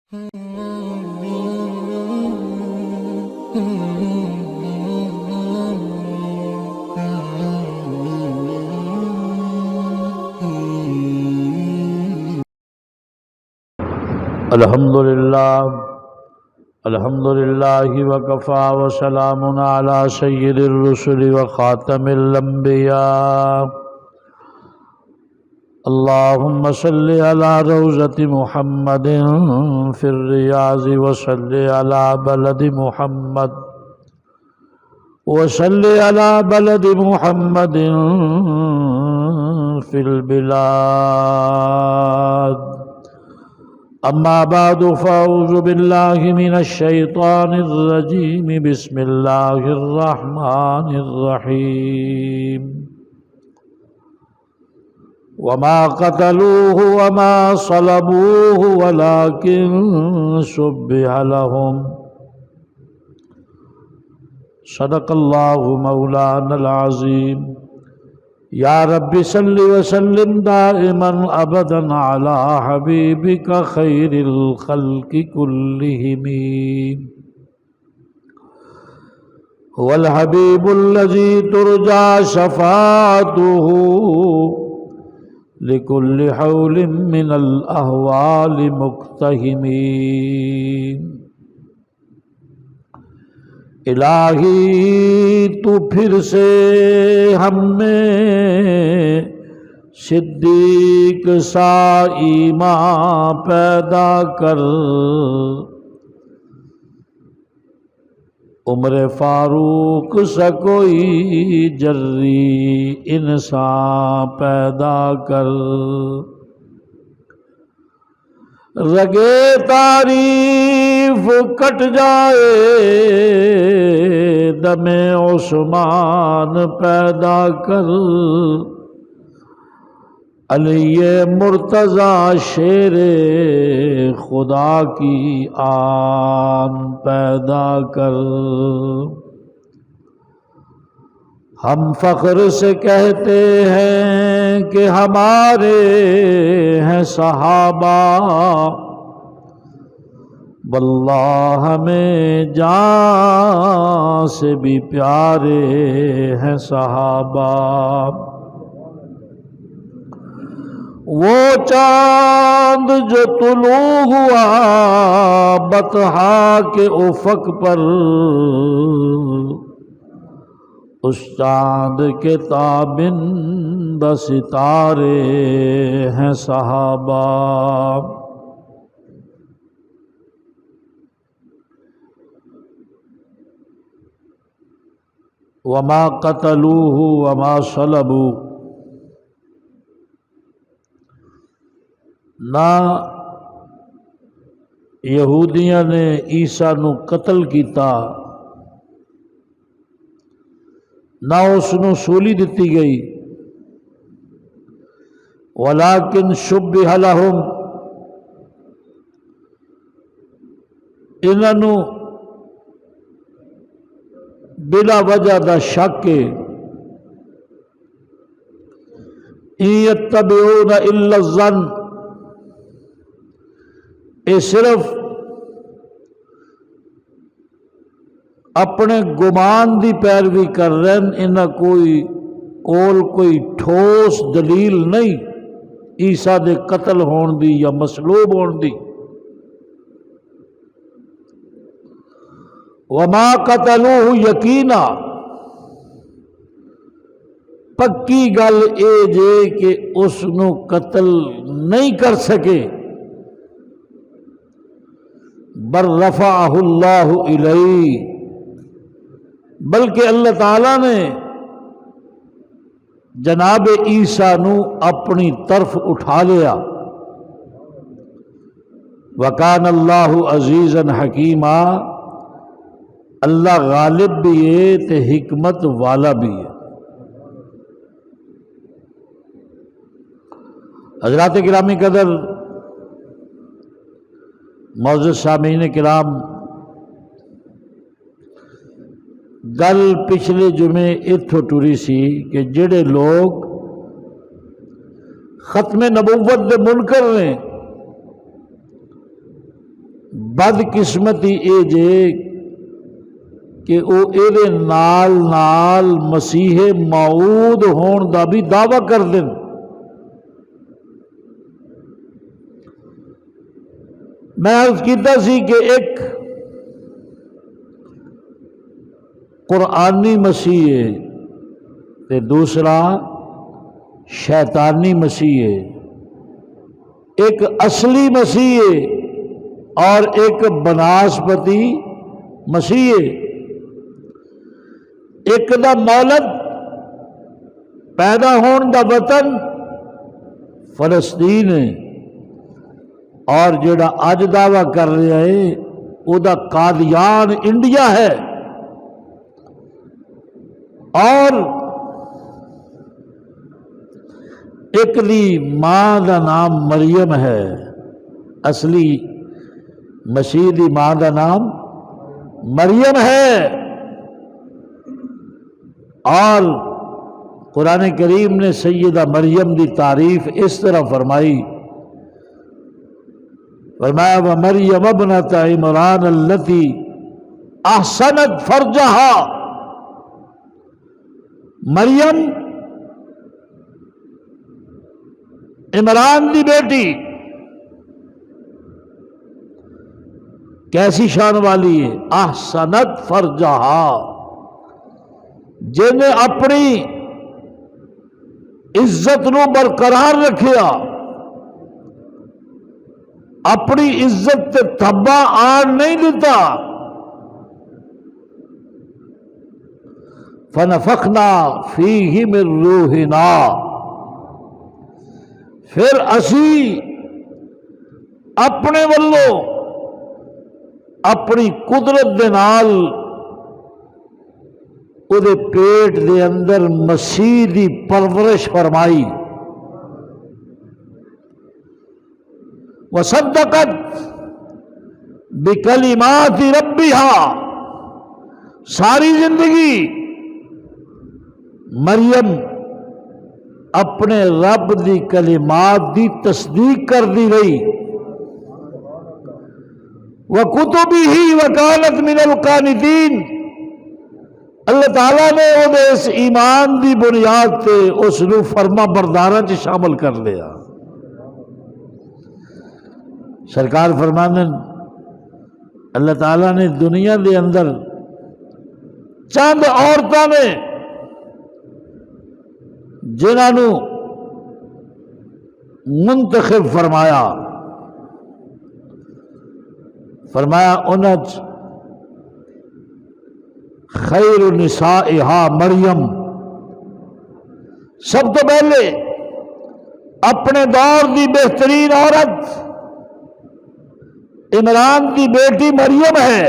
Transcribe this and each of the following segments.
الحمدللہ وکفا وسلام علی سید الرسل وخاتم الانبیاء اللہم صلی علی روضۃ محمد فی الریاض وصلی علی بلد محمد وصلی علی بلد محمد فی البلاد اما بعد فاعوذ باللہ من الشیطان الرجیم بسم اللہ الرحمن الرحیم وما قتلوه وما صلبوه ولكن شبه لهم صدق اللہ مولانا العظیم یا رب صل وسلم دائما ابدا علی حبیبک خیر الخلق کلہم هو الحبیب الذی ترجى شفاعته لکل حول من الاحوال مقتحم الہی تو پھر سے ہم میں صدیق سا ایمان پیدا کر، عمر فاروق سا کوئی جری انسان پیدا کر، رگے تعریف کٹ جائے دم عثمان پیدا کر، علی مرتضیٰ شیر خدا کی آن پیدا کر۔ ہم فخر سے کہتے ہیں کہ ہمارے ہیں صحابہ، واللہ ہمیں جان سے بھی پیارے ہیں صحابہ۔ وہ چاند جو طلوع ہوا بطحا کے افق پر، اس چاند کے تابند ستارے ہیں صحابہ۔ وما قتلوه وما صلبوه، نہ یہودیاں نے عیسیٰ نو قتل کیتا، نہ اس نو سولی دتی گئی، ولیکن شبہ لہم، انہاں نو بلا وجہ دا شک ہے، ان یتبعون الا الظن، اے صرف اپنے گمان دی پیروی کر رہے ہیں، انہاں کوئی ٹھوس دلیل نہیں عیسیٰ دے قتل ہون دی یا مصلوب ہون دی۔ وما قتلوہ، یقینا پکی گل اے جے کہ اس نو قتل نہیں کر سکے، بل رفعہ اللہ الیہ، بلکہ اللہ تعالیٰ نے جناب عیسیٰ نو اپنی طرف اٹھا لیا۔ وکان اللہ عزیزا حکیما، اللہ غالب بھی ہے تے حکمت والا بھی ہے۔ حضرات گرامی قدر، معزز سامعین کرام، گل پچھلے جمعے اتھو ٹری سی کہ جڑے لوگ ختم نبوت دے منکر نے، بدقسمتی اے جے کہ وہ اے نال نال مسیح موعود ہون دا بھی دعویٰ کر دیں۔ میں عرض کیتا سی کہ ایک قرآنی مسیح ہے تے دوسرا شیطانی مسیح ہے، ایک اصلی مسیح ہے اور ایک بناسپتی مسیح ہے۔ ایک دا مولد پیدا ہون دا وطن فلسطین ہے، اور جڑا اج دعویٰ کر رہا ہے او دا قادیان انڈیا ہے، اور ایک دی ماں دا نام مریم ہے، اصلی مسیح دی ماں دا نام مریم ہے۔ اور قرآن کریم نے سیدہ مریم دی تعریف اس طرح فرمائی، فرمایا وَمَرْيَمَ ابْنَتَ عِمْرَانَ الَّتِي أَحْسَنَتْ فَرْجَهَا، مریم عمران دی بیٹی کیسی شان والی ہے، احسنت فرجہا، جن نے اپنی عزت نو برقرار رکھیا، اپنی عزت تے تھبا آن نہیں دیتا۔ فنفخنا فیہ من روحنا، پھر اسی اپنے والوں اپنی قدرت دے نال او دے پیٹ دے اندر مسیح دی پرورش فرمائی۔ وصدقت بکلمات ربہا، ساری زندگی مریم اپنے رب دی کلمات دی تصدیق کر دی رہی۔ وَكُتُبِهِ وَكَانَتْ مِنَ الْقَانِتِينَ، اللہ تعالیٰ نے وہ اس ایمان دی بنیاد تے اس نو فرما برداراں چ شامل کر لیا۔ سرکار فرماندے اللہ تعالیٰ نے دنیا دے اندر چند عورتاں نے جنہاں نو منتخب فرمایا، فرمایا انہاں خیر نسائہا مریم، سب تو پہلے اپنے دور دی بہترین عورت عمران دی بیٹی مریم ہے،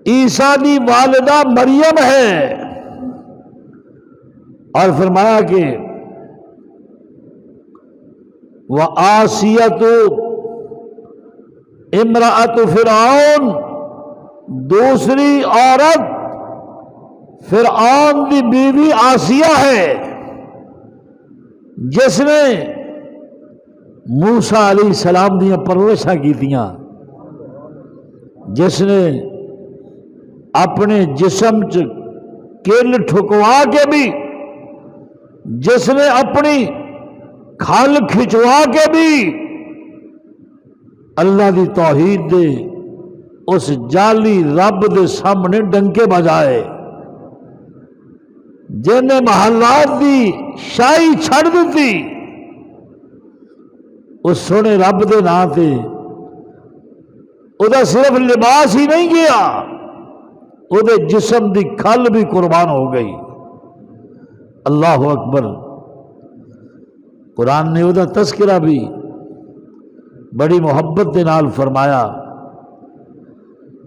عیسیٰ دی والدہ مریم ہے، اور فرمایا کہ وآسیۃ امرأۃ فرعون، دوسری عورت فرعون دی بیوی آسیہ ہے، جس نے موسیٰ علیہ السلام دیاں پرورشاں کیتیاں، جس نے اپنے جسم چ کل ٹھکوا کے بھی، جس نے اپنی کھال کھچوا کے بھی اللہ دی توحید دے اس جعلی رب دے سامنے ڈنکے بجائے، جن نے محلات دی شاہی چھڑ دیتی، اس سونے رب دے نا تے او دا صرف لباس ہی نہیں گیا، او دے جسم دی کھل بھی قربان ہو گئی۔ اللہ اکبر۔ قرآن نے او دا تذکرہ بھی بڑی محبت دے نال فرمایا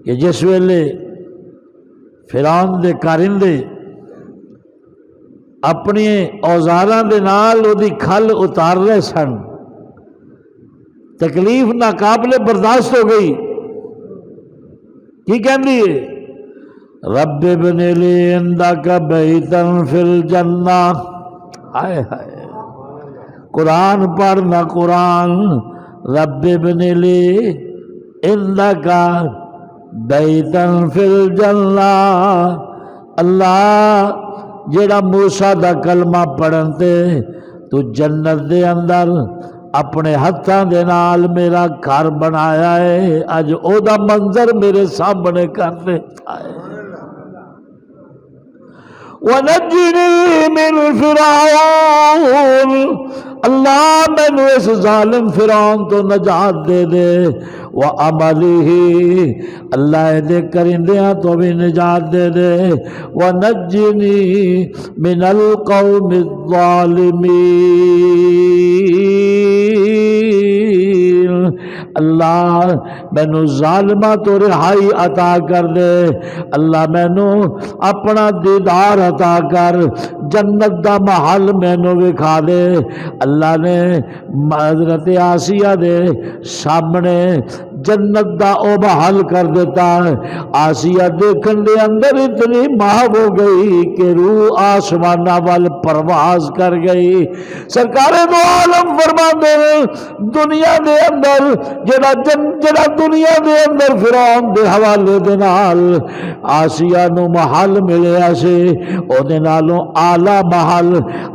کہ جس ویلے فرعون دے کارندے اپنی اوزاراں دے نال او دی کھل اتار رہے سن، تکلیف ناقابل برداشت ہو گئی، کی کہندی ہے رب ابن لی عندک بیتا فی الجنہ، ہائے ہائے، قرآن پڑھنا قرآن، رب ابن لی انکا بیتن فی الجنہ، اللہ جیڑا موسیٰ دا کلمہ پڑھن تے تو جنت دے اندر اپنے ہتھاں دے نال میرا گھر بنایا ہے، اج او دا منظر میرے سامنے کر دیتا ہے۔ وَنَجِّنِي مِن فِرْعَوْنَ، اللہ میں نے اس ظالم فرعون تو نجات دے دے، وَعَمَلِهِ، اللہ دے کرندیاں تو بھی نجات دے دے، وَنَجِّنِي مِنَ الْقَوْمِ الظَّالِمِينَ، اللہ مینو ظالمہ تو رہائی عطا کر دے، اللہ مینو اپنا دیدار عطا کر، جنت دا محل مینو وکھا دے۔ اللہ نے حضرت آسیہ دے سامنے جنت دا او محل کر دیتا ہے۔ آسیہ دیکھن دے اندر اتنی محو ہو گئی کہ روح آسمانہ وال پرواز کر گئی۔ سرکار دو عالم فرما دے دنیا دے اندر جڑا دنیا دے اندر فرعون دے حوالے دے نال آسیہ نو محل ملیا سے، او دے نالوں اعلی محل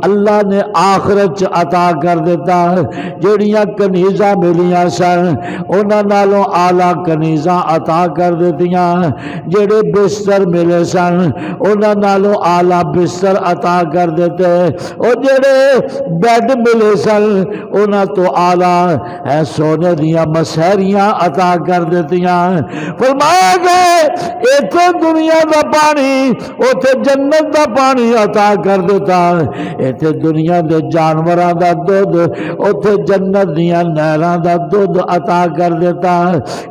اللہ نے آخرت عطا کر دیتا ہے۔ جڑیاں کنیزاں ملیاں سن انہاں نالوں اعلی کنیزاں عطا کر دیتیاں، جڑے بستر ملے سن انہاں نالوں اعلی بستر عطا کر دیتے، او جڑے بیڈ ملے سن انہاں تو اعلی سونے دیاں مسہریاں عطا کر دیتیاں۔ فرمایا کہ ایتھے دنیا دا پانی اوتھے جنت دا پانی عطا کر دیتا، ایتھے دنیا دے جانوراں دا دودھ اوتھے جنت دیاں نہراں دا دودھ عطا کر دیتا،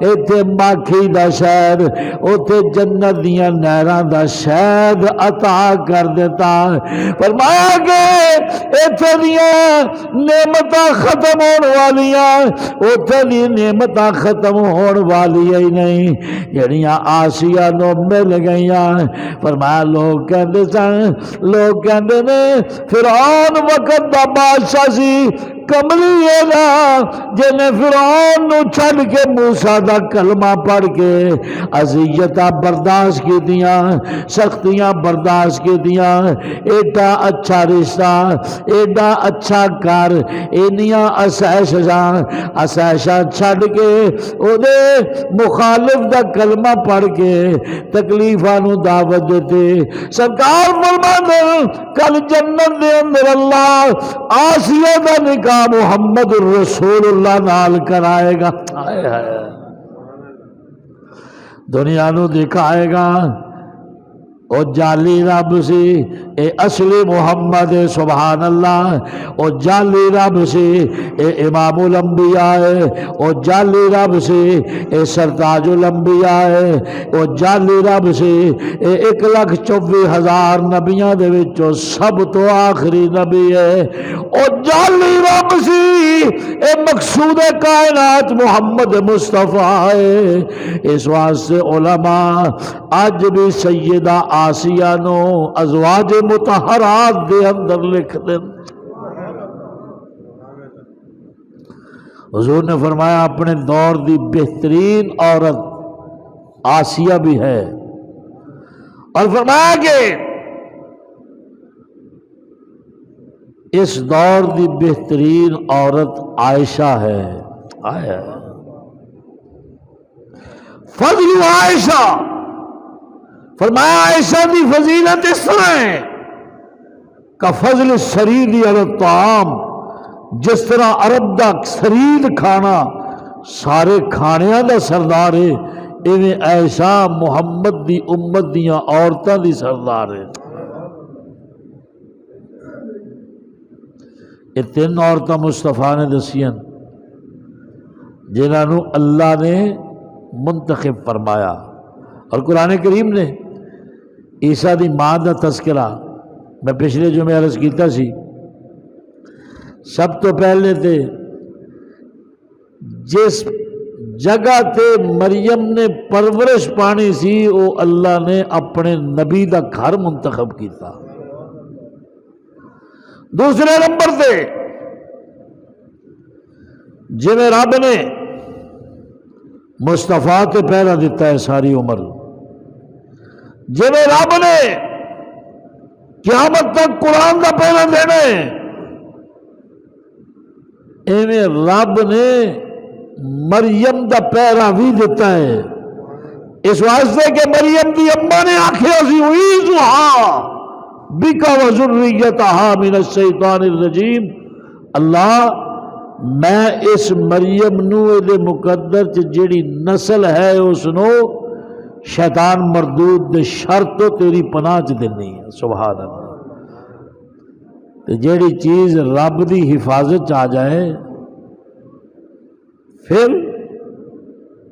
ایتھے ماکھی دا شہد اوتھے جنت دیاں نہراں دا شہد عطا کر دیتا۔ فرمایا کہ ایتھے دیاں نعمتاں ختم ہون والیاں اوتھے دی نعمتاں ختم ہون والی ہی نہیں جڑیاں آسیہ نو مل گئیاں۔ فرمایا لوگ کہندے سن، لوگ کہندے نے فرعون وقت دا بادشاہ سی، کملی ہے نا جنہیں فرعون نو چھڑ کے موسیٰ دا کلمہ پڑھ کے اذیتاں برداشت کی دیاں، سختیاں برداشت کی دیاں، ایڈا اچھا رشتہ، ایڈا اچھا کر، اینیاں اسائشاں چھڑ کے او دے مخالف دا کلمہ پڑھ کے تکلیفاں نو دعوت دیتے۔ سرکار فرماندے کل جنت دے اندر اللہ آسیہ دا نکاح محمد الرسول اللہ نال کرائے گا۔ دنیا نو دکھائے گا او جعلی رب سی، اے اصلی محمد سبحان اللہ، او جعلی رب سی، اے امام الانبیاء ہے، او جعلی رب سی، اے سرتاج الانبیاء ہے، او جعلی رب سی، اے 1,24,000 نبیاں دے وچوں سب تو آخری نبی ہے، او جعلی رب سی، اے مقصود کائنات محمد مصطفیٰ ہے۔ اس واسطے علماء آج بھی سیدہ آسیہ نو ازواج مطہرات دے اندر لکھ دیں۔ حضور نے فرمایا اپنے دور دی بہترین عورت آسیہ بھی ہے، اور فرمایا کہ اس دور دی بہترین عورت عائشہ ہے۔ فضل عائشہ، فرمایا عائشہ دی فضیلت اس طرح ہے کا فضل سرید علی الطعام، جس طرح عرب دا سرید کھانا سارے کھانیاں دا سردار ہے، ایویں عائشہ محمد دی امت دیاں عورتاں دی سردار ہے۔ یہ 3 عورتاں مصطفیٰ نے دسیاں جنہاں نو اللہ نے منتخب فرمایا، اور قرآن کریم نے عیسیٰ دی ماں دا تذکرہ میں پچھلے جمعے عرض کیتا سی، سب تو پہلے تے جس جگہ تے مریم نے پرورش پانی سی وہ اللہ نے اپنے نبی دا گھر منتخب کیتا۔ دوسرے نمبر تے جی رب نے مصطفیٰ تے پہرا دیتا ہے ساری عمر. جی رب نے قیامت تک قرآن کا پہرا دینا ہے، ایویں رب نے مریم دا پہرا بھی دیتا ہے، اس واسطے کہ مریم دی اماں نے آخیا سی اعیذھا بک وذریتھا من الشیطان الرجیم، اللہ میں اس مریم نو دے مقدر چ جیڑی نسل ہے اس نو شیطان مردود دے شر تو تیری پناہ چ دینی ہے. سبحان اللہ. جیڑی چیز رب دی حفاظت آ جائے پھر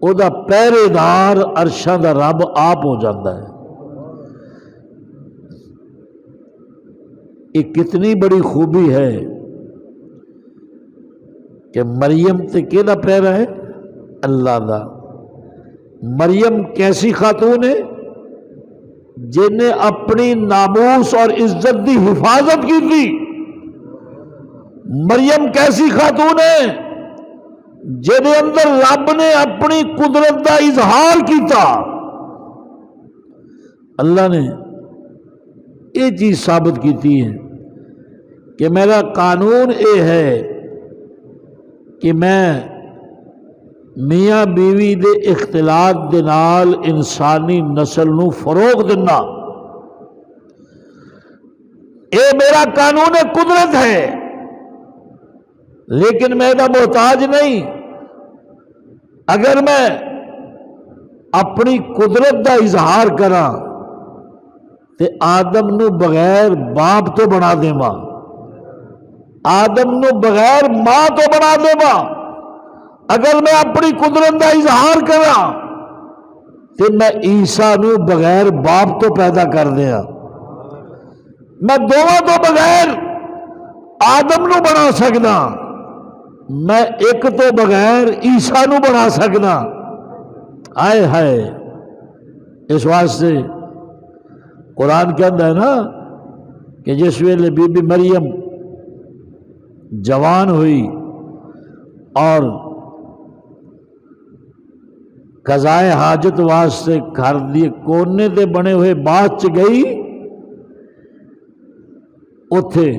او دا پہرے دار عرشاں دا رب آپ ہو جاتا ہے. یہ کتنی بڑی خوبی ہے کہ مریم تے کیدا پہرا ہے؟ اللہ دا. مریم کیسی خاتون ہے جن نے اپنی ناموس اور عزت دی حفاظت کی تھی. مریم کیسی خاتون ہے جن اندر رب نے اپنی قدرت کا اظہار کیتا. اللہ نے یہ چیز ثابت کیتی ہے کہ میرا قانون یہ ہے کہ میں میاں بیوی دے اختلاط دے نال انسانی نسل نو فروغ دینا. اے میرا قانون قدرت ہے، لیکن میں دا محتاج نہیں. اگر میں اپنی قدرت دا اظہار کراں تے آدم نو بغیر باپ تو بنا دیواں، آدم نو بغیر ماں تو بنا دیواں. اگر میں اپنی قدرت کا اظہار کراں تو میں عیسیٰ نو بغیر باپ تو پیدا کر دیا. میں دونوں تو بغیر آدم نو بنا سکنا، میں ایک تو بغیر عیسیٰ نو بنا سکنا. آئے ہائے. اس واسطے قرآن کہتا ہے نا کہ جس ویلے بی بی مریم جوان ہوئی اور قضائے حاجت واسطے گھر دی کونے دے بنے ہوئے بات چ گئی، اتھے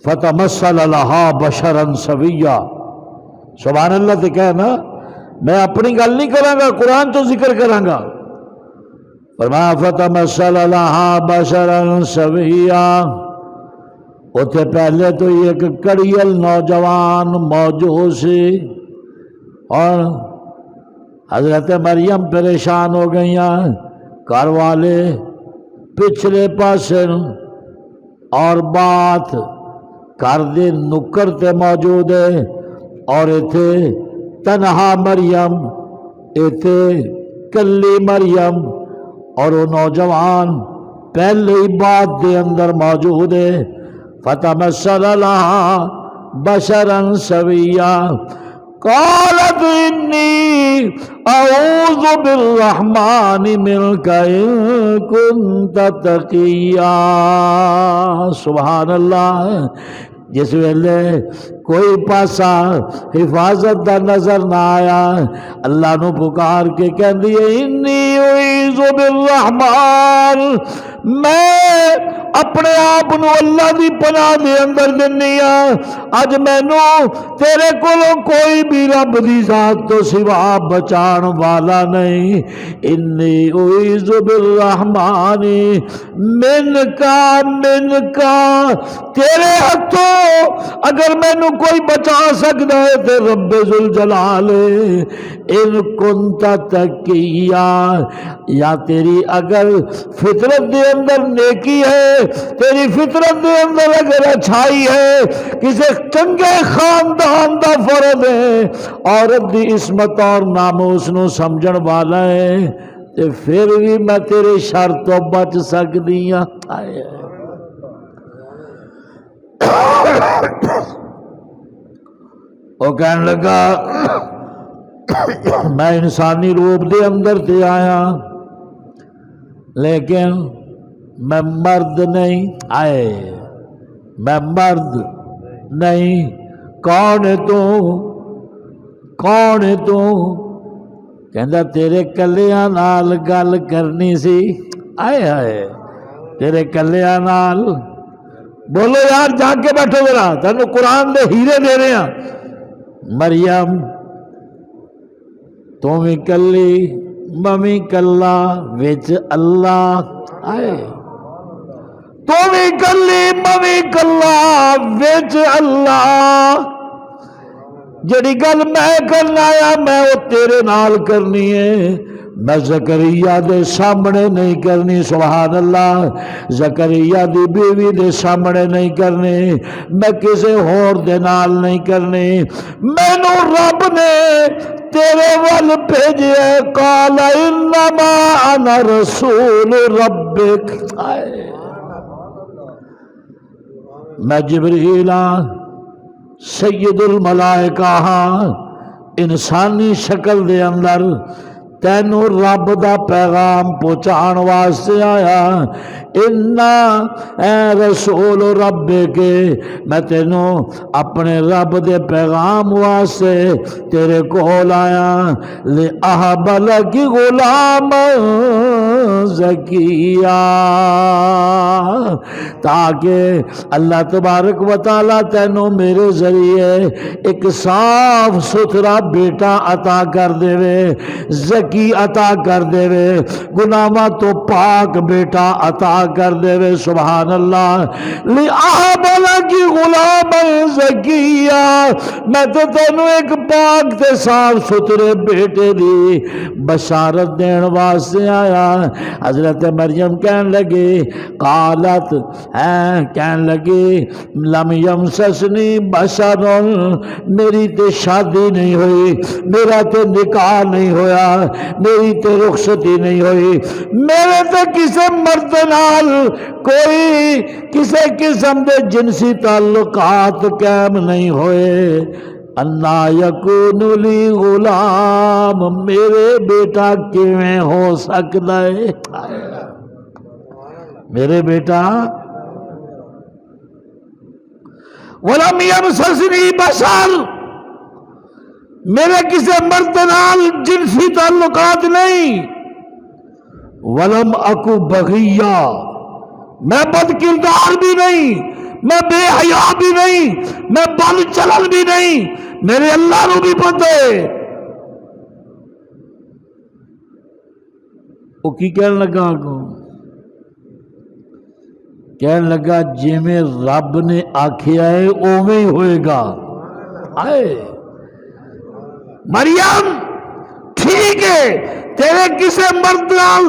فتمثل لہا بشرا سویا. سبحان اللہ. تے کہنا میں اپنی گل نہیں کراں گا، قرآن تو ذکر کراں گا. فرمایا فتمثل لہا بشرا سویا. اتھے پہلے تو ایک کڑیل نوجوان موجود سی اور حضرت مریم پریشان ہو گئیاں. گھر والے پچھلے پاسے اور بات گھر دے نکر تے موجود ہے اور ایتھے تنہا مریم، ایتھے کلی مریم اور وہ نوجوان پہلے ہی بات دے اندر موجود ہے. فتمثل لها بشرا سویا. قالت انی اعوذ بالرحمن منک ان کنت تقیا. سبحان اللہ. جس ویلے کوئی پاسا حفاظت دا نظر نہ آیا، اللہ نو پکار کے کہندی ہے انی اعوذ بالرحمن، میں اپنے آپ نو اللہ دی پناہ دے اندر دنی ہاں. اج مینو تیرے کولوں کوئی بھی رب دی ذات تو سوا بچان والا نہیں. انی اعوذ بالرحمن منکا تیرے ہتھوں اگر مینو کوئی بچا سکتا ہے تے رب ذوالجلال ان کنت تقیا. یا تیری اگر فطرت دے اندر نیکی ہے، تیری فطرت دے اندر اگر اچھائی ہے، کسی چنگے خاندان دا فرد ہے، عورت دی عصمت اور ناموس نو سمجھن والا ہے، تے پھر بھی میں تیرے شر تو بچ سکتی ہاں. وہ کہنے لگا میں انسانی روپ دے اندر تے آیا لیکن میں مرد نہیں. آئے میں مرد نہیں. کون ہے کون ہے تو؟ کہندا تیرے کلیاں نال گل کرنی سی. آئے ہائے تیرے کلیاں نال. بولو یار جا کے بیٹھو ذرا, تینوں قرآن دے ہیرے دے رہے ہیں. مریم تو بھی کلی ممی کلا وچ اللہ. آئے تو بھی کلی ممی کلا وچ اللہ. جڑی گل میں کرنا آیا میں وہ تیرے نال کرنی ہے, میں زکریا دے سامنے نہیں کرنی. سبحان اللہ. زکریا دی بیوی دے سامنے نہیں کرنی, میں کسے ہور دے نال نہیں کرنی. مینوں رب نے تیرے ول بھیجے. قال انما انا رسول ربک. میں جبریل ہاں, سید الملائکہ ہاں, انسانی شکل دے اندر تینوں رب دا پیغام پہنچان واسطے آیا. انا اے رسول رب کے, میں تینوں اپنے رب دے پیغام واسطے تیرے کول آیا. لِأَهَبَ لَكِ غُلَامًا زَكِيًّا, تاکہ اللہ تبارک و تعالیٰ تینوں میرے ذریعے ایک صاف ستھرا بیٹا عطا کر دے وے, زکی عطا کر دے وے, گناہاں تو پاک بیٹا عطا کر دے وے. سبحان اللہ. لِأَهَبَ لَكِ غُلَامًا زَكِيًّا, میں تو تینوں ایک پاک تے صاف ستھرے بیٹے دی بشارت دین واسطے آیا. حضرت مریم کہن لگی, قالت کہن لگی, لم یمسسنی بشر, میری تے شادی نہیں ہوئی, میرا تے نکاح نہیں ہویا, میری تے رخصتی نہیں ہوئی, میرے تے کسے مرد نال کوئی کسے قسم دے جنسی تعلقات قائم نہیں ہوئے. انا یکون لی غلام, میرے بیٹا کیویں ہو سکتا ہے؟ میرے بیٹا ولم یمسسنی بشر, میرے کسی مرد نال جنسی تعلقات نہیں. ولم اکو بغیا, میں بد کردار بھی نہیں, میں بے حیا بھی نہیں, میں بد چلن بھی نہیں, میرے اللہ نو بھی پتہ ہے. وہ کی کہنے لگا کو, کہنے لگا جی میں رب نے آکھیا ہے اوویں ہی ہوئے گا. آئے مریم ٹھیک ہے, تیرے کسے مرد نال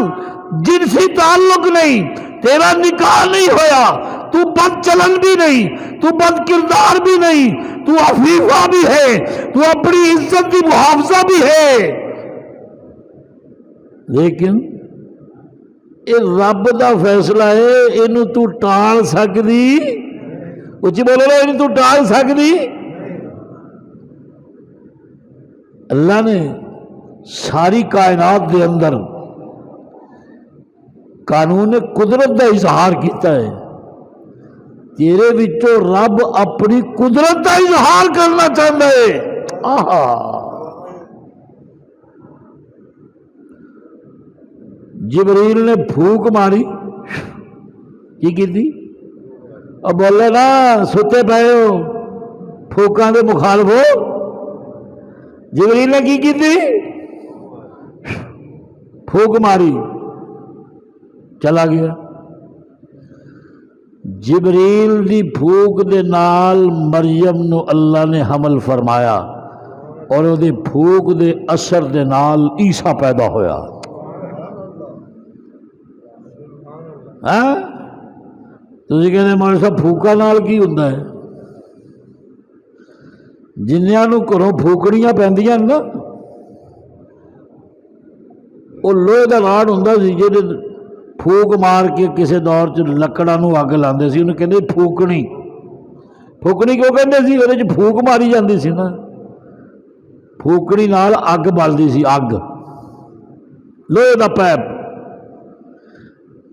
جنسی تعلق نہیں, تیرا نکاح نہیں ہویا, تو بد چلن بھی نہیں, تو بد کردار بھی نہیں, تو عفیفہ بھی ہے, تو اپنی عزت کی محافظہ بھی ہے, لیکن یہ رب دا فیصلہ ہے, اینو تو ٹال سکدی؟ اچھی بولو نا, اینو تو ٹال سکدی؟ اللہ نے ساری کائنات دے اندر قانون قدرت دا اظہار کیتا ہے. تیرے وچوں رب اپنی قدرت دا اظہار کرنا چاہتا ہے. جبریل نے پھوک ماری, کی تھی؟ اور بولے نا ستے پے ہو, پھوکاں دے مخالف ہو. جبریل نے کی تھی؟ پھوک ماری, چلا گیا. جبریل دی پھوک دے نال مریم نو اللہ نے حمل فرمایا, اور وہ دی پھوک دے اثر دے نال عیسیٰ پیدا ہویا. تسی کہنے مولوی صاحب پھوکا نال کی ہوندا ہے؟ جنیاں نو گھروں پھوکڑیاں پیندیاں نا, وہ لوہے دا راڑ ہوندا سی جہدے پھوک مار کے کسے دور چ لکڑاں نو اگ لاندے سی, انہوں کہندے پھوکڑی. پھوکڑی کیوں کہندے سی؟ وہ پھوک ماری جاندی سی نا, پھوکڑی نال اگ بلدی سی, اگ لوہے دا پیپ.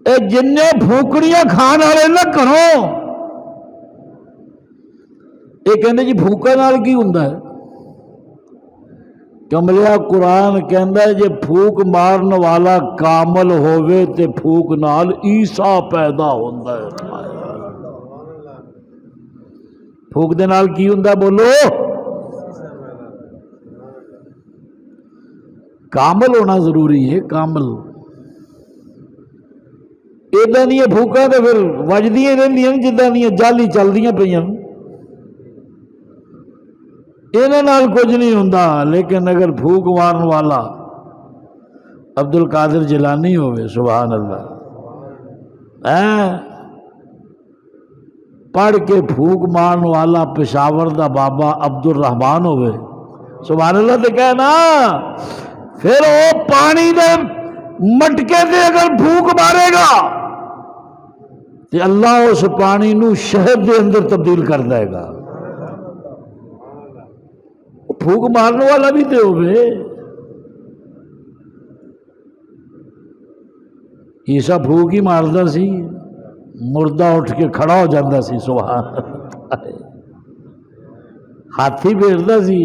اے جنے پھوکڑیاں کھان والے نا گھروں, یہ کہندے جی پھوکا نال کی ہوندا ہے؟ کملیا قرآن کہندا ہے جے پھوک مارن والا کامل ہووے تے پھوک نال عیسیٰ پیدا ہوندا ہے۔ پھوک دے نال کی ہوندا بولو؟ کامل ہونا ضروری ہے، کامل۔ ایداں دیاں پھوکاں تے پھر وجدیاں رہندیاں جداں دیاں جعلی چلدیاں پیاں، انہاں نال کچھ نہیں ہوندا۔ لیکن اگر پھوک مارن والا عبد القادر جیلانی ہوئے، سبحان اللہ، پڑھ کے پھوک مارن والا پشاور دا بابا عبد الرحمان ہوئے، سبحان اللہ، تے کہنا پھر وہ پانی دے مٹکے دے اگر پھوک مارے گا تے اللہ اس پانی نو شہد دے اندر تبدیل کر دے گا۔ پھوک مارنے والا بھی تے ہوئے۔ عیسیٰ پھوک ہی ماردا سی، مردہ اٹھ کے کھڑا ہو جاندہ سی، سبحان اللہ، ہاتھی پھیردا سی،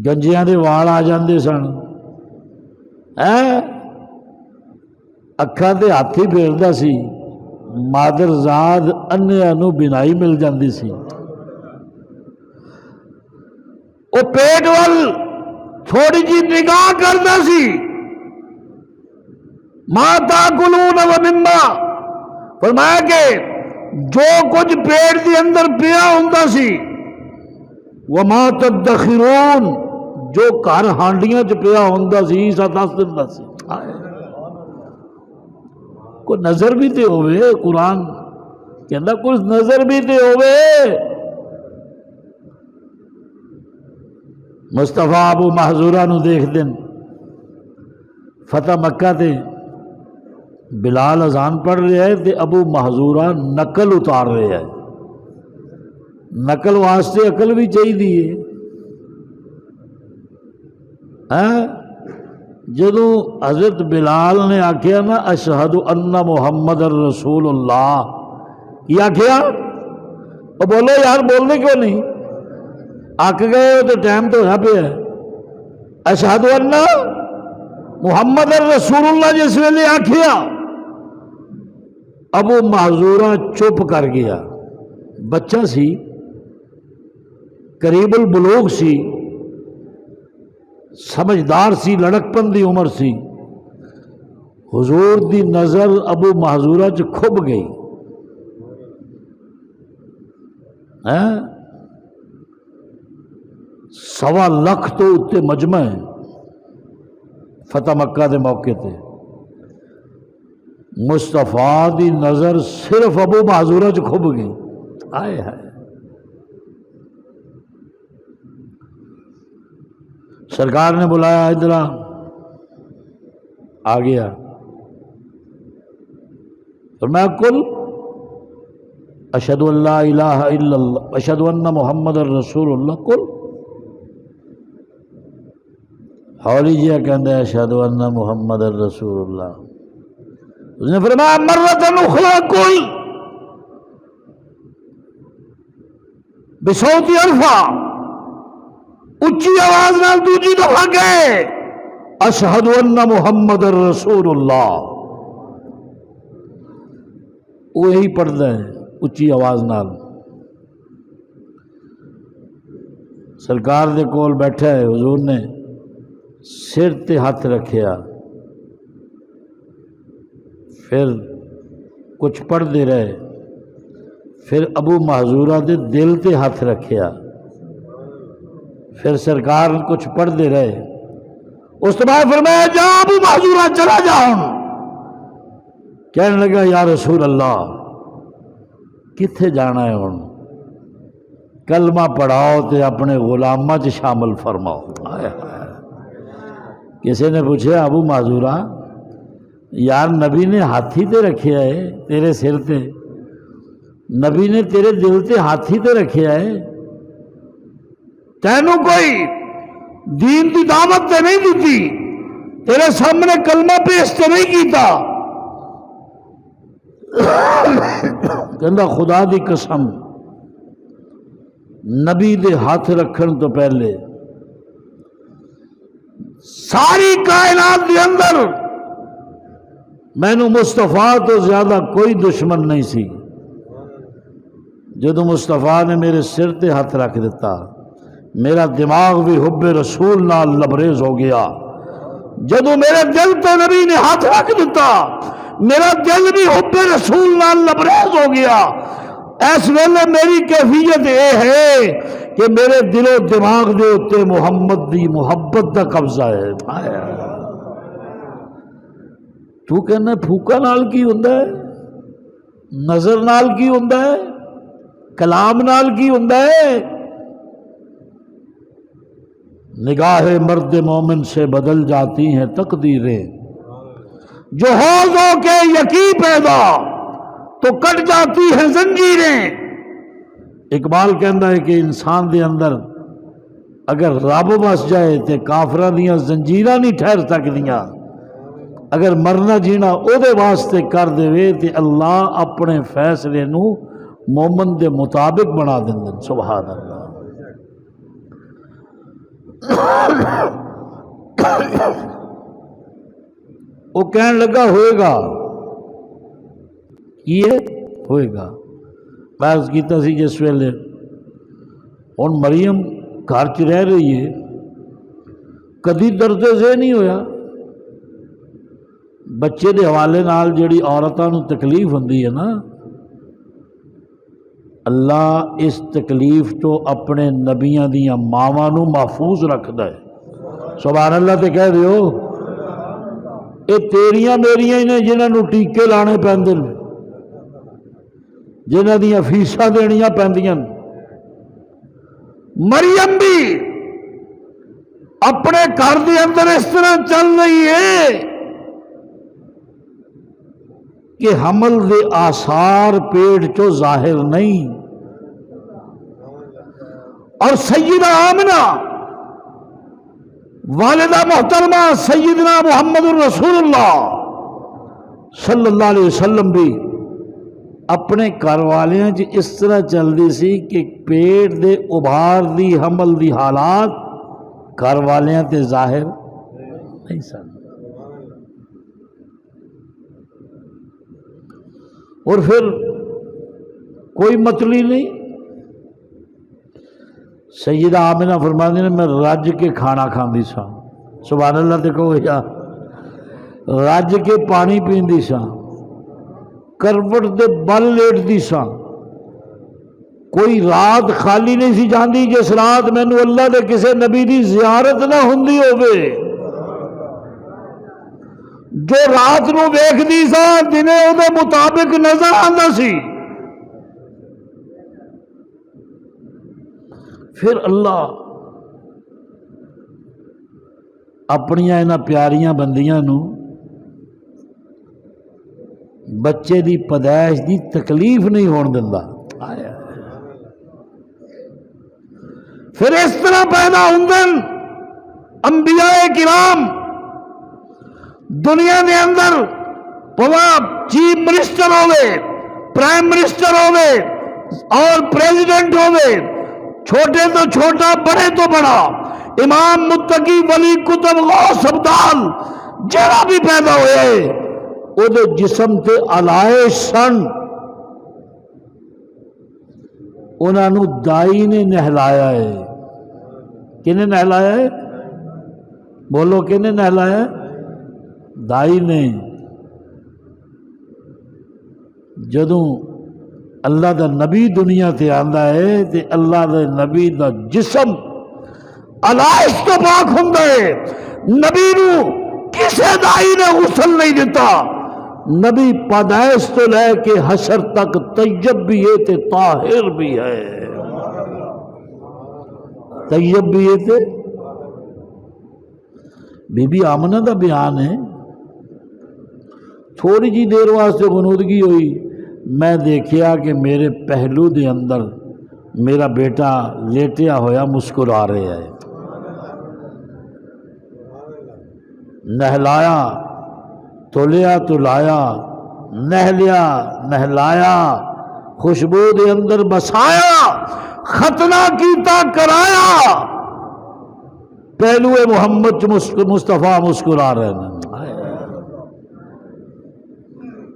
گنجیاں دے وال آ جاندے سن، اکھاں تے ہاتھی پھیردا سی، مادر زاد انہیاں نو بینائی مل جاندی سی۔ وہ پیٹ وال تھوڑی جی نگاہ کردا سی، ما تاکلون و مما، فرمایا کہ جو کچھ پیٹ دے اندر پیا ہوندا سی، وما تدخرون، جو گھر ہانڈیاں چ پیا ہوندا سی، عیسیٰ دس دیندا سی۔ کوئی نظر بھی تے ہوئے، قرآن کہندا کچھ نظر بھی تے ہوئے۔ مصطفیٰ ابو محذورہ نو دیکھ دن فتح مکہ تے بلال اذان پڑھ رہے ہے تے ابو محذورہ نقل اتار رہے ہے۔ نقل واسطے عقل بھی چاہیے، جدوں حضرت بلال نے آکھیا نا اشہد ان محمد الرسول اللہ، یہ آکھیا وہ بولو یار، بولنے کیوں نہیں؟ آکھ گئے ہو تو ٹائم تو یہاں پہ ہے۔ اشہد ان محمد الرسول اللہ جس ویلے آکھیا، ابو محذورہ چپ کر گیا، بچہ سی، قریب البلوغ سی، سمجھدار سی، لڑک پن دی عمر سی۔ حضور دی نظر ابو محذورہ چ کھب گئی، سوا لکھ تو اتے مجمع ہے فتح مکہ دے موقع تے، مصطفیٰ دی نظر صرف ابو محذورہ چ کھب گئی۔ آئے ہائے، سرکار نے بلایا، ادھر آ گیا، فرمایا کل اشہد ان لا الہ الا اللہ اشہد ان محمد الرسول اللہ، کل ہولی جی کہندے اشہد ان محمد الرسول اللہ۔ اس نے فرمایا مرۃ اخری کل بصوت ارفع، اچھی آواز نال دوجی دفعہ گئے اشہد ان محمد الرسول اللہ، وہی پڑھتا ہے اچھی آواز نال۔ سرکار دے کول بیٹھا ہے، حضور نے سر تے ہاتھ رکھیا، پھر کچھ پڑھتے رہے، پھر ابو محذورہ دے دل تے ہاتھ رکھیا، پھر سرکار کچھ پڑھتے رہے، اس کے بعد فرمایا جا ابو محذورہ چلا جاؤ۔ کہنے لگا یا رسول اللہ کتھے جانا ہے ہن؟ کلمہ پڑھاؤ تے اپنے غلامہ چ شامل فرماؤ۔ کسی نے پوچھا ابو محذورہ یار نبی نے ہاتھی تے رکھیا ہے تیرے سر تے، نبی نے تیرے دل تے ہاتھی تے رکھیا ہے، تینوں کوئی دین دی دعوت تے نہیں دیتی، تیرے سامنے کلمہ پیش تے نہیں کیتا؟ کہندا خدا دی قسم نبی دے ہاتھ رکھن تو پہلے ساری کائنات کے اندر مینو مستفا تو زیادہ کوئی دشمن نہیں سی۔ جدو مستفا نے میرے سر تے ہاتھ رکھ دیتا میرا دماغ بھی حب رسول نال لبریز ہو گیا۔ جدو میرے دل تے نبی نے ہاتھ رکھ دیتا میرا دل بھی حب رسول نال لبریز ہو گیا۔ اس ویلے میری کیفیت یہ ہے کہ میرے دل و دماغ دے اوتے محمد دی محبت دا قبضہ ہے۔ تو کہنا پھوکا نال کی ہوندا ہے، نظر نال کی ہوندا ہے، کلام نال کی ہوندا ہے؟ نگاہ مرد مومن سے بدل جاتی ہیں تقدیریں، جو ہو کے یقین پیدا تو کٹ جاتی ہیں زنجیریں۔ اقبال کہندا ہے کہ انسان دے اندر اگر رب وس جائے تے کافراں دیاں زنجیراں نہیں ٹھہر سکدیاں، اگر مرنا جینا او دے واسطے کر دے تے اللہ اپنے فیصلے نو مومن دے مطابق بنا دیں۔ سبحان اللہ۔ وہ کہنے لگا ہوئے گا، یہ ہوئے گا۔ میں عرض کیتا سی جس ویلے ہن مریم گھر چ رہ رہی ہے، کدی درد ذہن نہیں ہویا بچے دے حوالے نال جیڑی عورتاں نو تکلیف ہوندی ہے نا، اللہ اس تکلیف تو اپنے نبیاں دیاں ماواں نو محفوظ رکھدا ہے۔ سبحان اللہ تے کہہ دیو۔ اے تیریاں میریاں ہی نے جنہاں نو ٹیکے لانے پیندے نے، جنہاں دیاں فیساں دینیاں پیندیاں۔ مریم بھی اپنے گھر دے اندر اس طرح چل رہی ہے کہ حمل دے آثار پیٹ چو ظاہر نہیں، اور سیدہ آمنہ والدہ محترمہ سیدنا محمد الرسول اللہ صلی اللہ علیہ وسلم بھی اپنے گھر والیاں چ اس طرح چل دی سی کہ پیٹ دے ابھار دی حمل دی حالات گھر والیاں تے ظاہر نہیں سن۔ اور پھر کوئی مطلب نہیں، سیدہ آمنہ فرماندی نے میں رج کے کھانا کھاندی سا، سبحان اللہ تے کہو یا، رج کے پانی پیندی سا، کروٹ دے بل لیٹ دی سا، کوئی رات خالی نہیں سی جاندی جس رات مینو اللہ دے کسے نبی دی زیارت نہ ہوندی ہووے، جو رات نو ویکھ دی سا دنے او دے مطابق نظر آندا سی۔ پھر اللہ اپنیاں انہاں پیاریاں بندیاں نو بچے دی پیدائش دی تکلیف نہیں ہون دیندا۔ پھر اس طرح پیدا ہوندے انبیاء کرام دنیا دے اندر، پوا چیف منسٹر ہوئے، پرائم منسٹر ہوئے اور پریزیڈنٹ ہوئے، چھوٹے تو چھوٹا بڑے تو بڑا، امام متقی ولی کتب غوث ابدال جڑا بھی پیدا ہوئے او دے جسم تے علائے سن، انہاں نو دائی نے نہلایا ہے۔ کنے نہلایا ہے؟ بولو کنے نہلایا ہے؟ دائی نے۔ جدوں اللہ دا نبی دنیا تے آندا ہے تے اللہ دے نبی دا جسم علائش تو پاک ہوندا ہے، نبی نو کسے دائی نے غسل نہیں دیتا، نبی پیدائش تو لے کے حشر تک طیب بھی ہے تے طاہر بھی ہے، طیب بھی ہے تے۔ بی بی آمنہ دا بیان ہے، تھوڑی جی دیر واسطے غنودگی ہوئی، میں دیکھیا کہ میرے پہلو دے اندر میرا بیٹا لیٹیا ہویا مسکرا رہا ہے۔ نہلایا تولیا تلایا، نہلیا نہلایا، خوشبو دے اندر بسایا، ختنہ کیتا کرایا، پہلو محمد مصطفیٰ مسکرا رہے ہیں.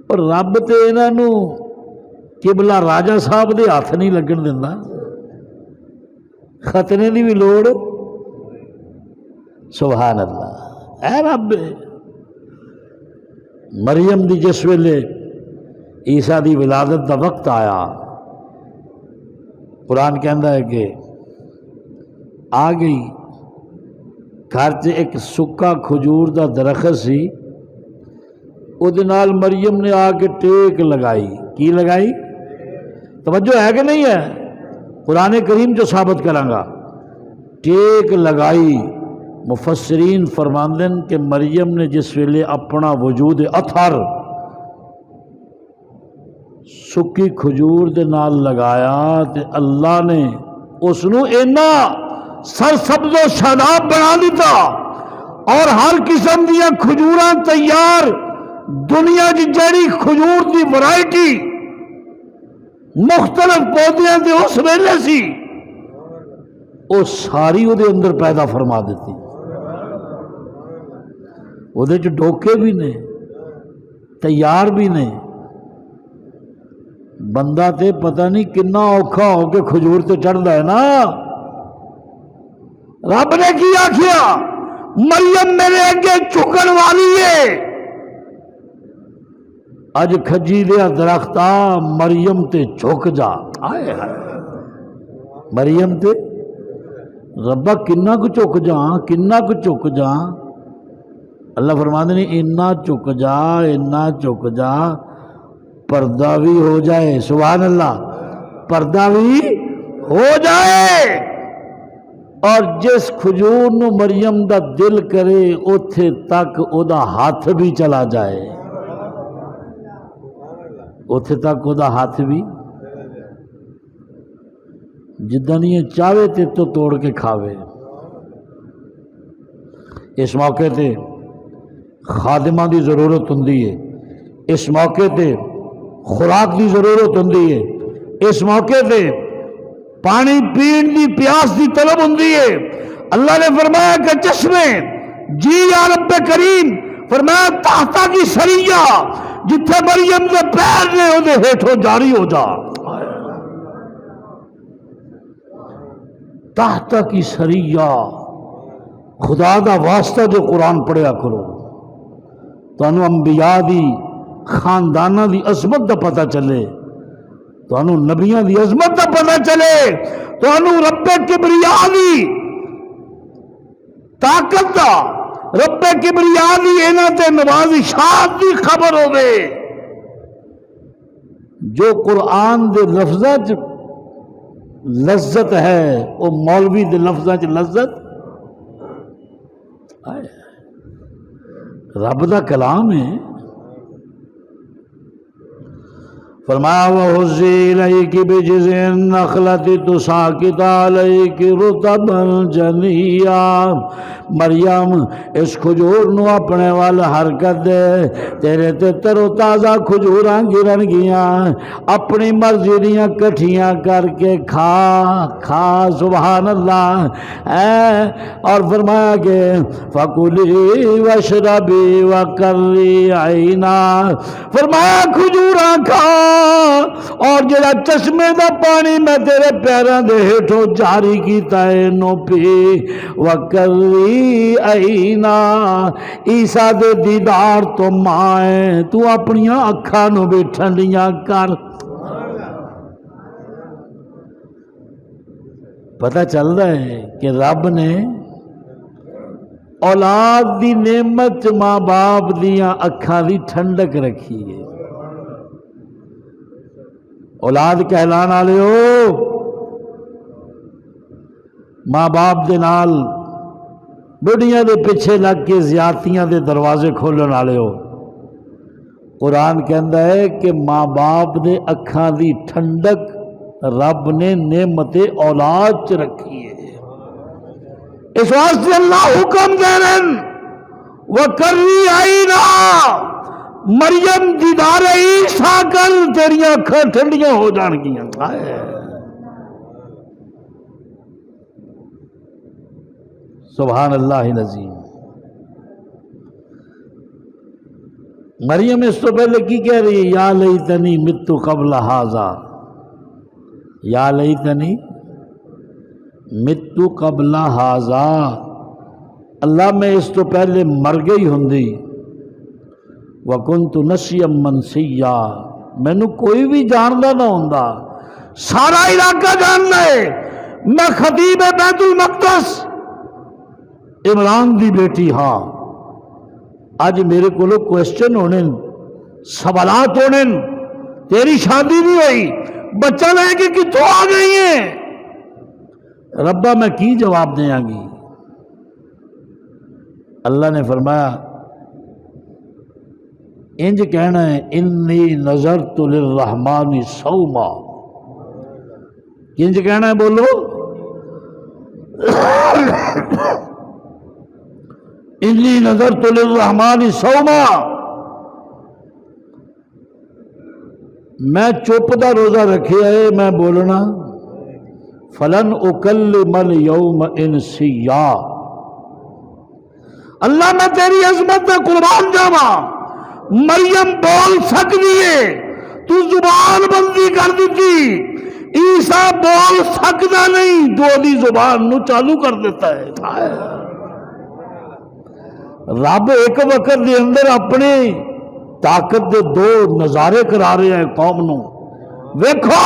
اور رب تے انہوں قبلہ راجا صاحب دے ہاتھ نہیں لگن دینا، ختنے دی بھی لوڑ. سبحان اللہ. اے رب، مریم دی جس ویلے عیسیٰ دی ولادت دا وقت آیا، قرآن کہندا ہے کہ آ گئی گھر چ ایک سکا کھجور دا درخت سی، او دے نال مریم نے آ کے ٹیک لگائی. کی لگائی؟ توجہ ہے کہ نہیں ہے؟ قرآن کریم جو ثابت کراں گا. ٹیک لگائی. مفسرین فرماندن کہ مریم نے جس ویلے اپنا وجود اطہر سکی کھجور دے نال لگایا تے اللہ نے اس نو اینا سرسبز و شاداب بنا دیتا، اور ہر قسم دیا کھجوراں تیار، دنیا کی جڑی کھجور دی ورائٹی مختلف پودیاں دے اس ویلے سی، وہ ساری وہ دے اندر پیدا فرما دیتی. وہ دے جو ڈوکے بھی نے، تیار بھی نے. بندہ تے پتہ نہیں کنا اوکھا ہو کے کھجور تے چڑھدا ہے نا. رب نے کی آکھیا؟ مریم میرے اگے چکن والی ہے. اج کھجی دیا درختہ مریم تے جھک جا. آئے ہائے مریم تے ربا کنا کو چک جا، کنا کو چک جا. اللہ فرماتے ہیں اتنا چک جا، اتنا چک جا پردہ بھی ہو جائے. سبحان اللہ. پردہ بھی ہو جائے. اور جس کھجور نو مریم دا دل کرے اوتھے تک او دا ہاتھ بھی چلا جائے. اوتھے تک او دا ہاتھ بھی جدہ نہیں چاہے تے تو توڑ کے کھاوے. اس موقع تے خادمہ دی ضرورت ہوندی ہے، اس موقع تے خوراک دی ضرورت ہوندی ہے، اس موقع تے پانی پین دی پیاس دی طلب ہوندی ہے. اللہ نے فرمایا کہ چشمے جی یا رب کریم، فرمایا تحتا کی سریہ جتھے مریم دے پیر نے او دے ہیٹھوں جاری ہو جا. تحتا کی سریہ خدا دا واسطہ جو قرآن پڑھیا کرو تانوں انبیاء دی خاندانہ دی عظمت دا پتہ چلے، تانوں نبیاں دی عظمت دا پتہ چلے، تانوں رب کبریا دی طاقت دا، رب کبریا دی انہاں تے نوازشات دی خبر ہوے. جو قرآن دے لفظاں چ لذت ہے وہ مولوی دے لفظاں چ لذت رب دا کلام ہے. فرمایا وَحُزِّي إِلَيْكِ بِجِذْعِ النَّخْلَةِ تُسَاقِطْ عَلَيْكِ رُطَبًا جَنِيًّا. مریم اس کھجور نو اپنے وال حرکت دے، تیرے تے تر و تازہ کھجوراں گرن گیاں، اپنی مرضی دیاں کٹھیاں کر کے کھا کھا. سبحان اللہ. اور فرمایا کہ فَكُلِي وَاشْرَبِي وَقَرِّي عَيْنًا. فرمایا کھجوراں کھا اور جڑا چشمے دا پانی میں تیرے پیراں دے ہیٹھوں جاری کیتا ہے نو پی. وَقَرِّي عَيْنًا. عیسیٰ دے دیدار تو مائیں تو اپنیاں اکھاں نو بھی ٹھنڈیاں کر. پتہ چل رہا ہے کہ رب نے اولاد دی نعمت ماں باپ دیاں اکھاں دی ٹھنڈک رکھی ہے. اولاد کہلان والے ہو، ماں باپ دے نال بڑھیاں دے پیچھے لگ کے زیادتیاں دے دروازے کھولن والے ہو. قرآن کہندا ہے کہ ماں باپ دے اکھاں دی ٹھنڈک رب نے نعمت اولاد چ رکھی ہے. اس واسطے اللہ حکم دے رہن وَقَرِّ عَيْنًا. مریم دیدار عیسیٰ کل تیریاں اکھاں ٹھنڈیاں ہو جان گیاں. سبحان اللہ العظیم۔ مریم اس تو پہلے کی کہہ رہی ہے؟ یا لیتنی مت قبل ھذا، یا لیتنی مت قبل ھذا، اللہ میں اس تو پہلے مر گئی ہوندی، وکنت نسیا منسیا، مینو کوئی بھی جاندا نہ ہوندا، سارا علاقہ جاندا ہے میں خطیب بیت المقدس عمران دی بیٹی ہاں۔ اج میرے کو کوشچن ہونے، سوالات ہونے، تیری شادی نہیں ہوئی، بچہ لے کے کتوں آ گئی ہیں، ربا میں کی جواب دیاں گی؟ اللہ نے فرمایا انج کہنا ہے انی نظرت للرحمن صوما، انج کہنا ہے بولو انی نظرت للرحمن صوما، میں چپ دا روزہ رکھیا ہے، میں بولنا فلن اکلم اليوم انسیا، اللہ میں تیری عظمت میں قربان جاواں، مریم بول سکتی ہے، تو زبان بندی کر دیتی، عیسیٰ بول سکتا نہیں، تو دی زبان نو چالو کر دیتا ہے۔ رب ایک وقت دے اندر اپنے طاقت دے دو نظارے کرا رہے ہیں قوم نو، ویکھو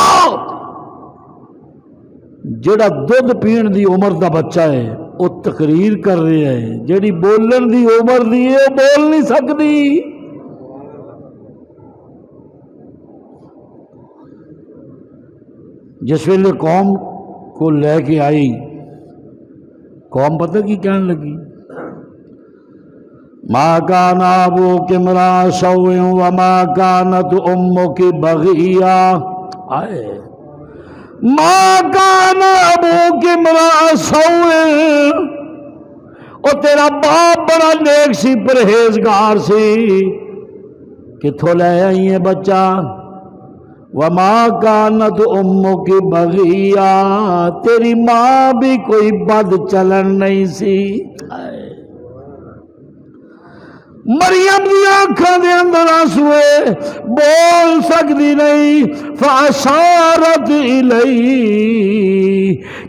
جڑا دودھ پین دی عمر دا بچہ ہے وہ تقریر کر رہے ہیں، جڑی بولن دی عمر دی ہے وہ بول نہیں سکتی۔ جس ویلے قوم کو لے کے آئی، قوم پتہ کی کہنے لگی؟ ما کان ابوک امرأ سوء وما کانت امک بغیا، ما کان ابوک امرأ سوء، او تیرا باپ بڑا نیک سی، پرہیزگار سی، کتھوں لے آئی ہے بچہ؟ وما کانت امک بغیا، تیری ماں بھی کوئی بد چلن نہیں سی۔ مریم دی آنکھاں دے اندر آنسوئے، بول سکتی نہیں، فاشارت الی،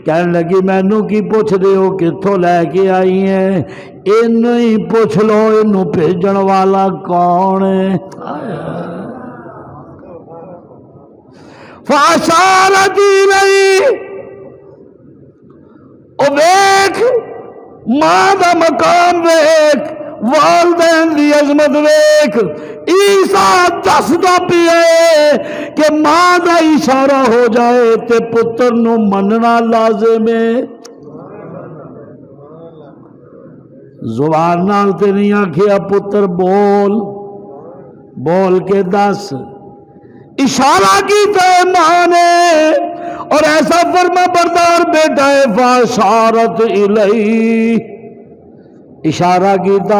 کہنے لگی مینوں کی پوچھ دے ہو کتھوں لے کے آئی ہیں؟ اینوں ہی پوچھ لو اینوں بھیجن والا کون ہے؟ فاشارت الی، او ویکھ ماں دا مقام ویکھ، والدین دی عظمت ویکھ، عیسیٰ دسدا پیا کہ ماں دا اشارہ ہو جائے تے پتر نو مننا لازم ہے۔ زبان نال تے نہیں آکھیا پتر بول، بول کے دس، اشارہ کیتا ہے ماں نے، اور ایسا فرما بردار بیٹا ہے، فاشارت الی، اشارہ کیتا۔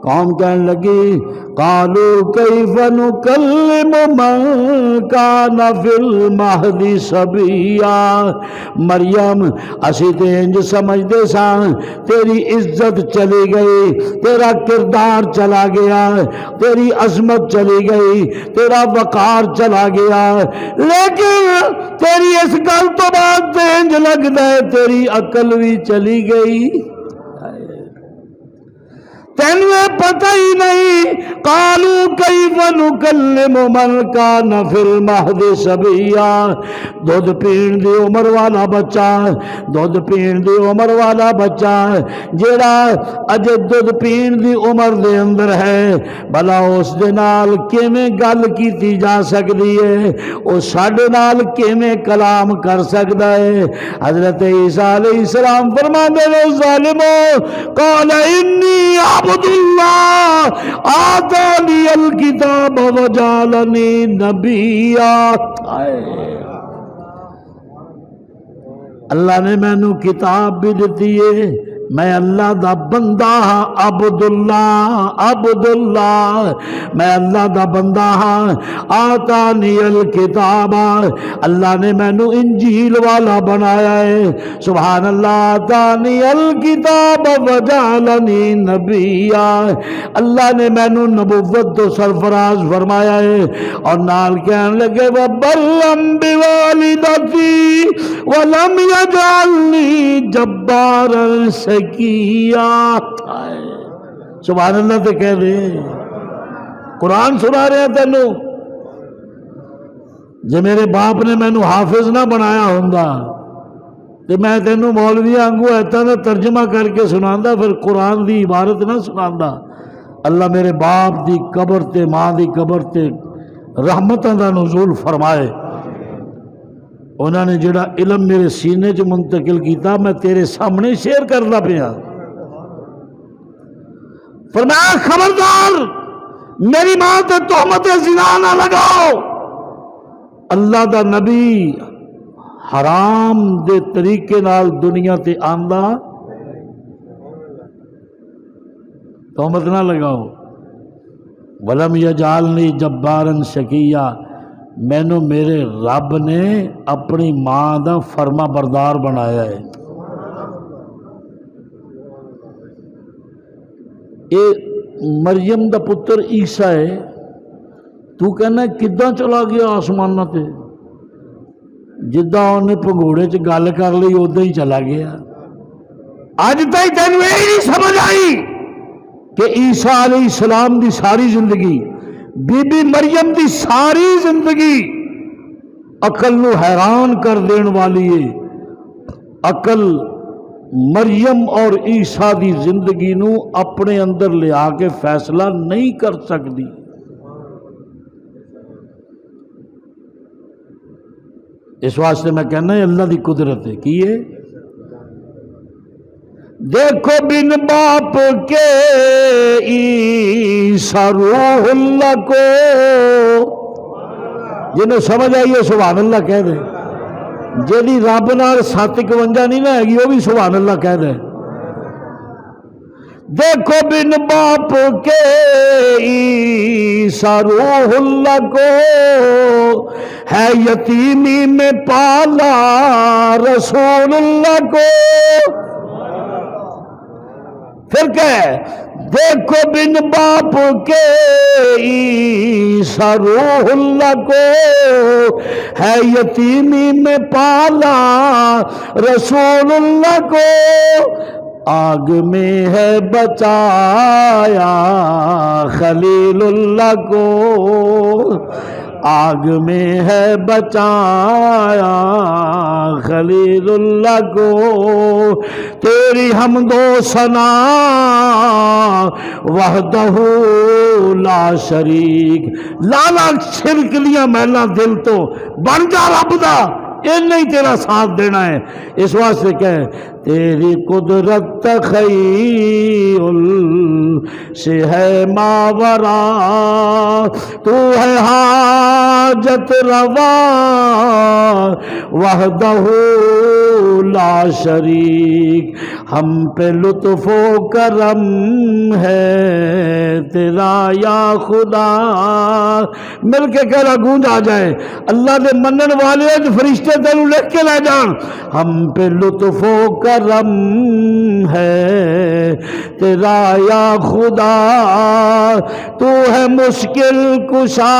قوم کہنے لگی قالوا کیف نکلم من کان فی المہد صبیا، مریم اسی تے انج سمجھدے ساں تیری عزت چلی گئی، تیرا کردار چلا گیا، تیری عظمت چلی گئی، تیرا وقار چلا گیا، لیکن تیری اس گل تو بعد تے انج لگدا ہے تیری عقل بھی چلی گئی، تینویں پتہ ہی نہیں۔ قالوا کیف نکلم من کان فی المہد صبیا، دودھ پین دی عمر والا بچہ، دودھ پین دی عمر والا بچہ جیڑا اجے دودھ پین دی عمر دے اندر ہے، بھلا اس دے نال کیویں گل کیتی جا سکتی ہے، او ساڈے نال کیویں کلام کر سکدا ہے؟ حضرت عیسیٰ علیہ السلام فرماندے نے ظالمو قال انی عبد اللہ آتانی الکتاب وجعلنی نبیا، اللہ نے مینوں کتاب بھی دیتی ہے، میں اللہ دا بندہ ہاں، عبداللہ میں اللہ دا بندہ ہاں۔ آتانی الکتاب، اللہ نے مینو انجیل والا بنایا ہے، سبحان اللہ۔ آتانی الکتاب وجعلنی نبیا، اللہ نے مینو نبوت تو سرفراز فرمایا ہے، اور نال کہنے لگے وبرم بوالدتی ولم یجعلنی جبارا شقیا۔ سبحان اللہ تے کہہ دے، قرآن سنا رہے ہیں تینوں، جے میرے باپ نے مینو حافظ نہ بنایا ہوندا تے میں تینوں مولوی آنگو ایتاں دا ترجمہ کر کے سناندا، پھر قرآن دی عبارت نہ سناندا۔ اللہ میرے باپ دی قبر تے ماں دی قبر تے رحمتاں دا نزول فرمائے۔ انہوں نے جڑا علم میرے سینے چ منتقل کیتا میں تیرے سامنے شیئر کرنا پیا۔ فرمایا خبردار میری ماں تے تہمت زنا نہ لگاؤ۔ اللہ دا نبی حرام دے طریقے نال دنیا تے آندا، تہمت نہ لگاؤ۔ ولم یجعلنی جبارا شقیا، مینو میرے رب نے اپنی ماں دا فرما بردار بنایا ہے۔ اے مریم دا پتر عیسیٰ ہے، تو کہنا کداں چلا گیا آسمانہ تے؟ جداں انہیں پگوڑے چ گل کر لی ادا ہی چلا گیا۔ اج تک تینوں یہ نہیں سمجھ آئی کہ عیسیٰ علیہ السلام دی ساری زندگی، بی بی مریم دی ساری زندگی عقل نو حیران کر دین والی ہے۔ عقل مریم اور عیسیٰ دی زندگی نو اپنے اندر لے آ کے فیصلہ نہیں کر سکتی۔ اس واسطے میں کہنا ہے اللہ دی قدرت ہے کی ہے۔ دیکھو بن باپ کے عیسیٰ روح اللہ کو، جنہیں سمجھ آئیے سبحان اللہ کہہ دے۔ جیڑی رب نال 751 نہیں نہ ہے وہ بھی سبحان اللہ کہہ دے۔ دیکھو بن باپ کے عیسیٰ روح اللہ کو، ہے یتیمی میں پالا رسول اللہ کو۔ پھر کہ دیکھو بن باپ کے عیسیٰ روح اللہ کو، ہے یتیمی میں پالا رسول اللہ کو۔ آگ میں ہے بچایا خلیل اللہ کو، آگ میں ہے بچایا خلیل اللہ کو۔ تیری حمد و ثنا وحدہ لا شریک، لالا چھلک لیا میلا دل تو بن جا رب دا، یہ نہیں تیرا ساتھ دینا ہے۔ اس واسطے کہ تیری قدرت تخیل سے ہے ماورا، تو ہے حاجت روا وحدہ لا شریک۔ ہم پہ لطف و کرم ہے تیرا یا خدا، مل کے کہنا گونج آ جائے۔ اللہ دے منن والے فرشتے تینوں لکھ کے لے جان، ہم پہ لطف و کرم ہے تیرا یا خدا، تو ہے مشکل کشا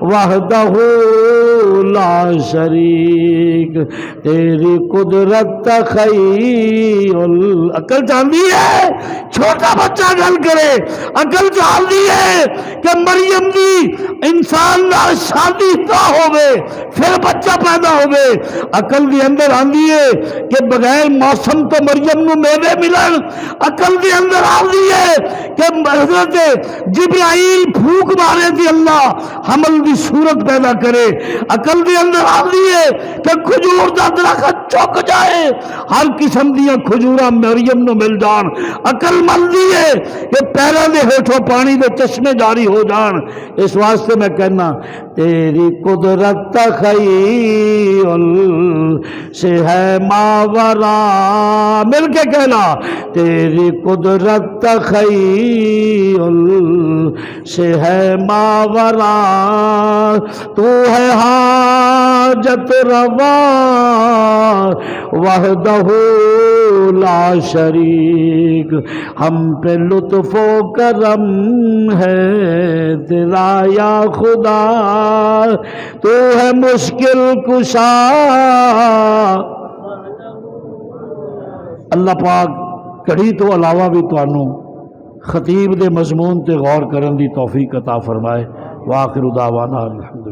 وحدہ لا شریک۔ تیری قدرت تخیل، عقل چاہتی ہے چھوٹا بچہ گل کرے، عقل چاہتی ہے کہ مریم دی انسان نال شادی نہ ہوئے پھر بچہ پیدا ہوئے۔ عقل دی اندر آندی ہے کہ بغیر موسم تو مریم نو میوے ملن۔ عقل دی اندر آندی ہے کہ حضرت جبرائیل پھوک مارے دی اللہ حمل دی صورت پیدا کرے۔ عقل دی اندر آندی ہے کہ کھجور دا درخت چک جائے، ہر قسم دیاں کھجوراں مریم نو مل جان۔ عقل مندی ہے کہ پیراں دے ہیٹھوں پانی دے چشمے جاری ہو جان۔ اس واسطے میں کہنا تیری قدرت تخیل سے ہے ماورا، مل کے کہنا، تیری قدرت تخیل سے ہے ماورا، تو ہے حاجت روا وحدہ لا شریک، ہم پہ لطف و کرم ہے تیرا یا خدا، تو ہے مشکل کشا۔ اللہ پاک کڑی تو علاوہ بھی تانوں خطیب دے مضمون تے غور کرن دی توفیق عطا فرمائے۔ وآخر دعوانا الحمد